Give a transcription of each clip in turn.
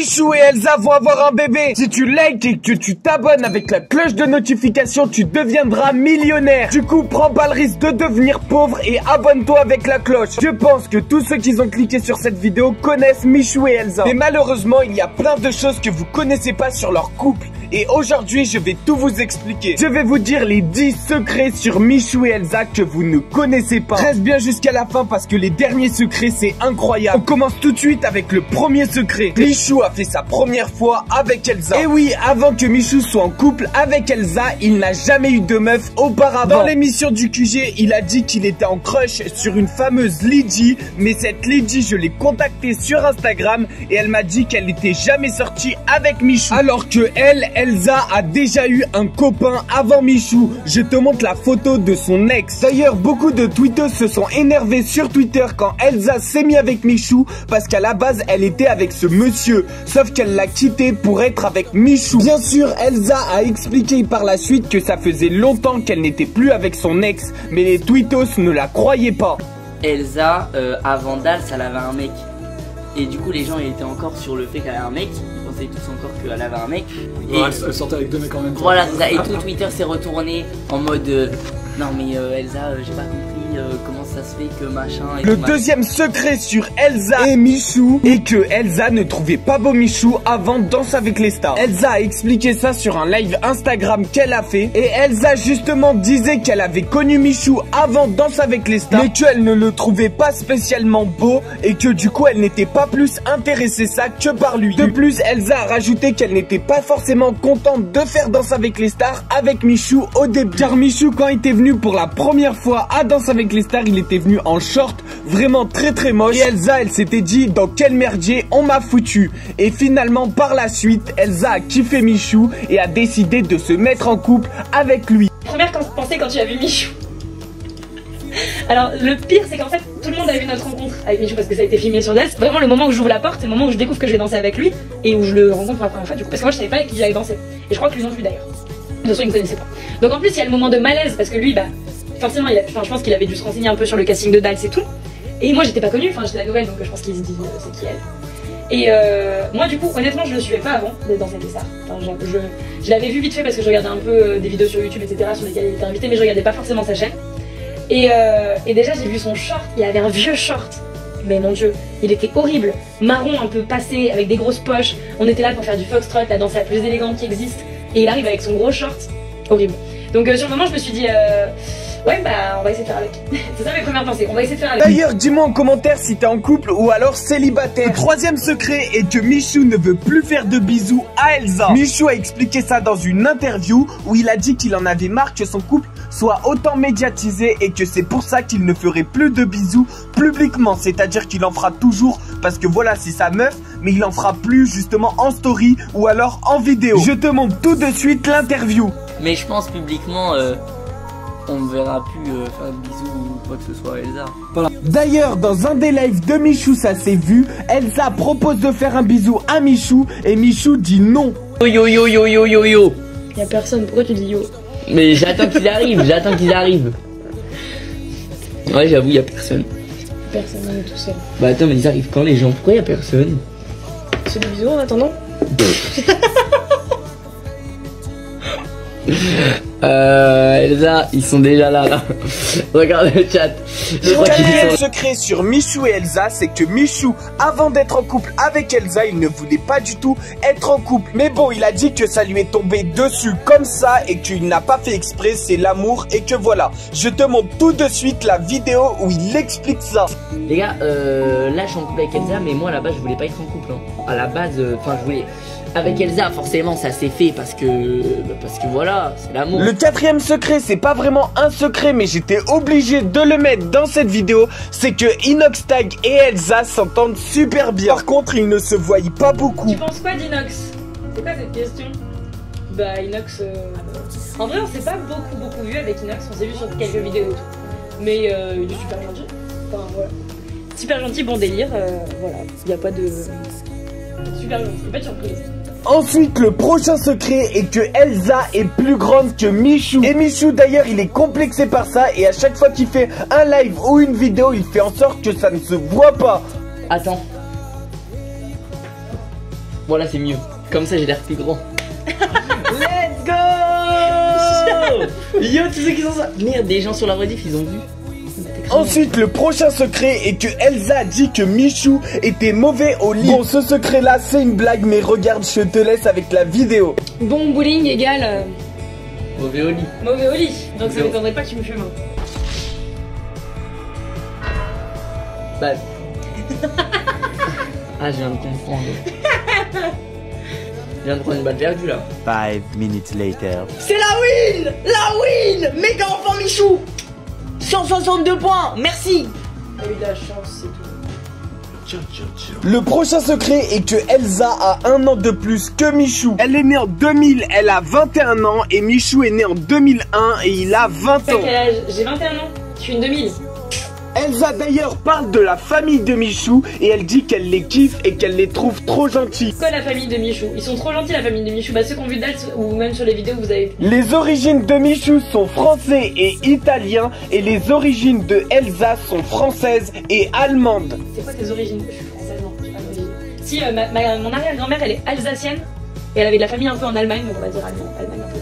Michou et Elsa vont avoir un bébé. Si tu likes et que tu t'abonnes avec la cloche de notification, tu deviendras millionnaire. Du coup, prends pas le risque de devenir pauvre et abonne-toi avec la cloche. Je pense que tous ceux qui ont cliqué sur cette vidéo connaissent Michou et Elsa. Mais malheureusement, il y a plein de choses que vous connaissez pas sur leur couple. Et aujourd'hui, je vais tout vous expliquer. Je vais vous dire les 10 secrets sur Michou et Elsa que vous ne connaissez pas. Reste bien jusqu'à la fin parce que les derniers secrets, c'est incroyable. On commence tout de suite avec le premier secret. Michou a fait sa première fois avec Elsa. Et oui, avant que Michou soit en couple avec Elsa, il n'a jamais eu de meuf auparavant. Dans l'émission du QG, il a dit qu'il était en crush sur une fameuse Lydie. Mais cette Lydie, je l'ai contactée sur Instagram et elle m'a dit qu'elle n'était jamais sortie avec Michou. Alors que Elsa a déjà eu un copain avant Michou. Je te montre la photo de son ex. D'ailleurs, beaucoup de tweeteuses se sont énervées sur Twitter quand Elsa s'est mise avec Michou parce qu'à la base, elle était avec ce monsieur. Sauf qu'elle l'a quitté pour être avec Michou. Bien sûr, Elsa a expliqué par la suite que ça faisait longtemps qu'elle n'était plus avec son ex. Mais les tweetos ne la croyaient pas. Elsa, avant Dals, elle avait un mec. Et du coup, les gens étaient encore sur le fait qu'elle avait un mec. Ils pensaient tous encore qu'elle avait un mec. Et elle sortait avec deux mecs en même temps. Voilà, c'est ça. Et tout Twitter s'est retourné en mode non mais Elsa, j'ai pas compris comment ça se fait que machin et Le tout, deuxième secret sur Elsa et Michou est que Elsa ne trouvait pas beau Michou avant Danse avec les stars. Elsa a expliqué ça sur un live Instagram qu'elle a fait. Et Elsa justement disait qu'elle avait connu Michou avant Danse avec les stars, mais qu'elle ne le trouvait pas spécialement beau et que du coup elle n'était pas plus intéressée ça que par lui. De plus, Elsa a rajouté qu'elle n'était pas forcément contente de faire Danse avec les stars avec Michou au début. Car Michou, quand il était venu pour la première fois à Danse avec les stars, il était venu en short, vraiment très moche. Et Elsa, elle s'était dit dans quel merdier on m'a foutu. Et finalement, par la suite, Elsa a kiffé Michou et a décidé de se mettre en couple avec lui. Première pensée quand tu as vu Michou. Alors le pire c'est qu'en fait tout le monde a vu notre rencontre avec Michou parce que ça a été filmé sur Dals. Vraiment le moment où j'ouvre la porte, c'est le moment où je découvre que je vais danser avec lui et où je le rencontre pour la première fois du coup. Parce que moi je savais pas avec qui j'allais danser. Et je crois que lui non plus d'ailleurs. De toute façon il me connaissait pas. Donc en plus il y a le moment de malaise parce que lui bah forcément je pense qu'il avait dû se renseigner un peu sur le casting de Dals et tout. Et moi j'étais pas connue, enfin j'étais la nouvelle donc je pense qu'ils se disent c'est qui elle. Et moi du coup honnêtement je le suivais pas avant d'être dans cette star. Enfin, je l'avais vu vite fait parce que je regardais un peu des vidéos sur YouTube etc sur lesquelles il était invité mais je regardais pas forcément sa chaîne. Et déjà j'ai vu son short, il avait un vieux short. Mais mon dieu, il était horrible. Marron un peu passé avec des grosses poches. On était là pour faire du foxtrot, la danse la plus élégante qui existe. Et il arrive avec son gros short. Horrible. Donc sur le moment je me suis dit ouais bah on va essayer de faire avec. C'est ça mes premières pensées, on va essayer de faire avec. D'ailleurs, dis-moi en commentaire si t'es en couple ou alors célibataire. Le troisième secret est que Michou ne veut plus faire de bisous à Elsa. Michou a expliqué ça dans une interview où il a dit qu'il en avait marre que son couple soit autant médiatisé et que c'est pour ça qu'il ne ferait plus de bisous publiquement. C'est-à-dire qu'il en fera toujours parce que voilà, c'est sa meuf, mais il en fera plus justement en story ou alors en vidéo. Je te montre tout de suite l'interview. Mais je pense publiquement on ne verra plus faire de bisous ou quoi que ce soit à Elsa. Voilà. D'ailleurs, dans un des lives de Michou, ça s'est vu, Elsa propose de faire un bisou à Michou et Michou dit non. Yo. Y'a personne, pourquoi tu dis yo? Mais j'attends qu'ils arrivent, Ouais j'avoue y'a personne. Personne, on est tout seul. Bah attends mais ils arrivent quand les gens? Pourquoi y'a personne? C'est des bisous en attendant. Elsa, ils sont déjà là. Regarde le chat. Le quatrième secret sur Michou et Elsa, c'est que Michou, avant d'être en couple avec Elsa, il ne voulait pas du tout être en couple. Mais bon, il a dit que ça lui est tombé dessus comme ça et qu'il n'a pas fait exprès, c'est l'amour et que voilà. Je te montre tout de suite la vidéo où il explique ça. Les gars, là je suis en couple avec Elsa, mais moi à la base je voulais pas être en couple. Hein. À la base, enfin je voulais... Avec Elsa, forcément, ça s'est fait parce que voilà, c'est l'amour. Le quatrième secret, c'est pas vraiment un secret, mais j'étais obligé de le mettre dans cette vidéo. C'est que Inoxtag et Elsa s'entendent super bien. Par contre, ils ne se voient pas beaucoup. Tu penses quoi d'Inox? C'est quoi cette question? Bah Inox, en vrai on s'est pas beaucoup vu avec Inox, on s'est vu sur quelques vidéos et tout. Mais il est super gentil. Enfin voilà. Super gentil, bon délire, voilà. Y a pas de... Super gentil, pas de surprise. Ensuite, le prochain secret est que Elsa est plus grande que Michou. Et Michou d'ailleurs il est complexé par ça. Et à chaque fois qu'il fait un live ou une vidéo, il fait en sorte que ça ne se voit pas. Attends. Voilà, c'est mieux. Comme ça, j'ai l'air plus grand. Let's go. Yo, tous ceux qui sont ça. Merde, des gens sur la rediff, ils ont vu. Ensuite, le prochain secret est que Elsa a dit que Michou était mauvais au lit. Bon, ce secret-là, c'est une blague, mais regarde, je te laisse avec la vidéo. Bon bowling égale... Mauvais au lit. mauvais au lit. Donc ça m'étonnerait pas que tu me fumes. Bah... Ah, je viens de comprendre. Je viens de prendre une balle perdue là. 5 minutes later. C'est la win. La win. Méga enfant Michou. 162 points, merci. T'as eu de la chance, c'est tout. Le prochain secret est que Elsa a 1 an de plus que Michou. Elle est née en 2000, elle a 21 ans et Michou est né en 2001 et il a 20 ans. Quel âge? J'ai 21 ans, je suis une 2000. Elsa d'ailleurs parle de la famille de Michou et elle dit qu'elle les kiffe et qu'elle les trouve trop gentils. Quoi la famille de Michou? Ils sont trop gentils la famille de Michou. Bah ceux qui ont vu Dals ou même sur les vidéos vous avez... Les origines de Michou sont français et italiens et les origines de Elsa sont françaises et allemandes. C'est quoi tes origines? Je suis française, non, je suis pas d'origine. Si, mon arrière-grand-mère elle est alsacienne et elle avait de la famille un peu en Allemagne, donc on va dire Allemagne un peu.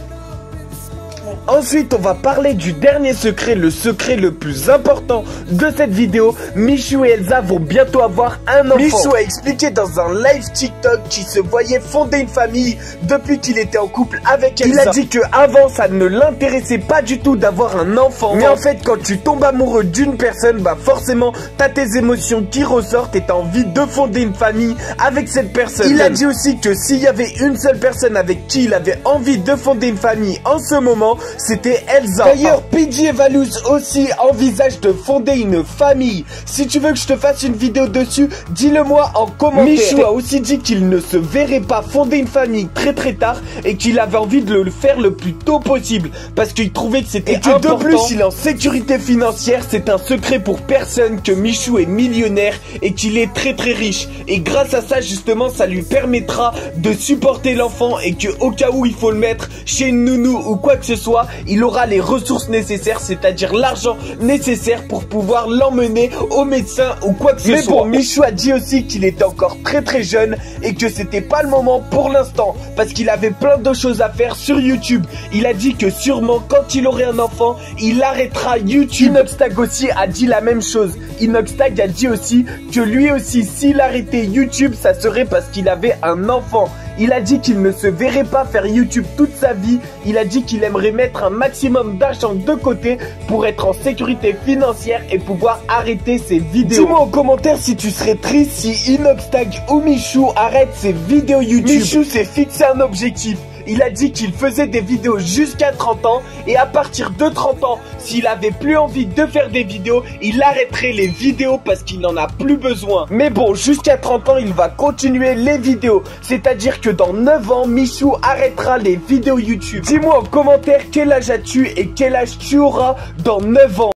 Ensuite, on va parler du dernier secret, le secret le plus important de cette vidéo. Michou et Elsa vont bientôt avoir un enfant. Michou a expliqué dans un live TikTok qu'il se voyait fonder une famille depuis qu'il était en couple avec Elsa. Il a dit que avant ça ne l'intéressait pas du tout d'avoir un enfant. Mais en fait, quand tu tombes amoureux d'une personne, bah forcément, t'as tes émotions qui ressortent et t'as envie de fonder une famille avec cette personne. Il a dit aussi que s'il y avait une seule personne avec qui il avait envie de fonder une famille en ce moment, c'était Elsa. D'ailleurs, PJ et Valus aussi envisagent de fonder une famille. Si tu veux que je te fasse une vidéo dessus, dis-le moi en commentaire. Michou a aussi dit qu'il ne se verrait pas fonder une famille très tard et qu'il avait envie de le faire le plus tôt possible parce qu'il trouvait que c'était important. De plus, il est en sécurité financière. C'est un secret pour personne que Michou est millionnaire et qu'il est très riche. Et grâce à ça, justement, ça lui permettra de supporter l'enfant et que au cas où il faut le mettre chez une nounou ou quoi que ce soit, il aura les ressources nécessaires, c'est-à-dire l'argent nécessaire pour pouvoir l'emmener au médecin ou quoi que ce soit. Mais bon, Michou a dit aussi qu'il était encore très jeune et que c'était pas le moment pour l'instant parce qu'il avait plein de choses à faire sur YouTube. Il a dit que sûrement quand il aurait un enfant, il arrêtera YouTube. Inoxtag aussi a dit la même chose. Inoxtag a dit aussi que lui aussi, s'il arrêtait YouTube, ça serait parce qu'il avait un enfant. Il a dit qu'il ne se verrait pas faire YouTube toute sa vie. Il a dit qu'il aimerait mettre un maximum d'argent de côté pour être en sécurité financière et pouvoir arrêter ses vidéos. Dis-moi en commentaire si tu serais triste si Inoxtag ou Michou arrêtent ses vidéos YouTube. Michou s'est fixé un objectif. Il a dit qu'il faisait des vidéos jusqu'à 30 ans et à partir de 30 ans, s'il avait plus envie de faire des vidéos, il arrêterait les vidéos parce qu'il n'en a plus besoin. Mais bon, jusqu'à 30 ans, il va continuer les vidéos. C'est-à-dire que dans 9 ans, Michou arrêtera les vidéos YouTube. Dis-moi en commentaire quel âge as-tu et quel âge tu auras dans 9 ans.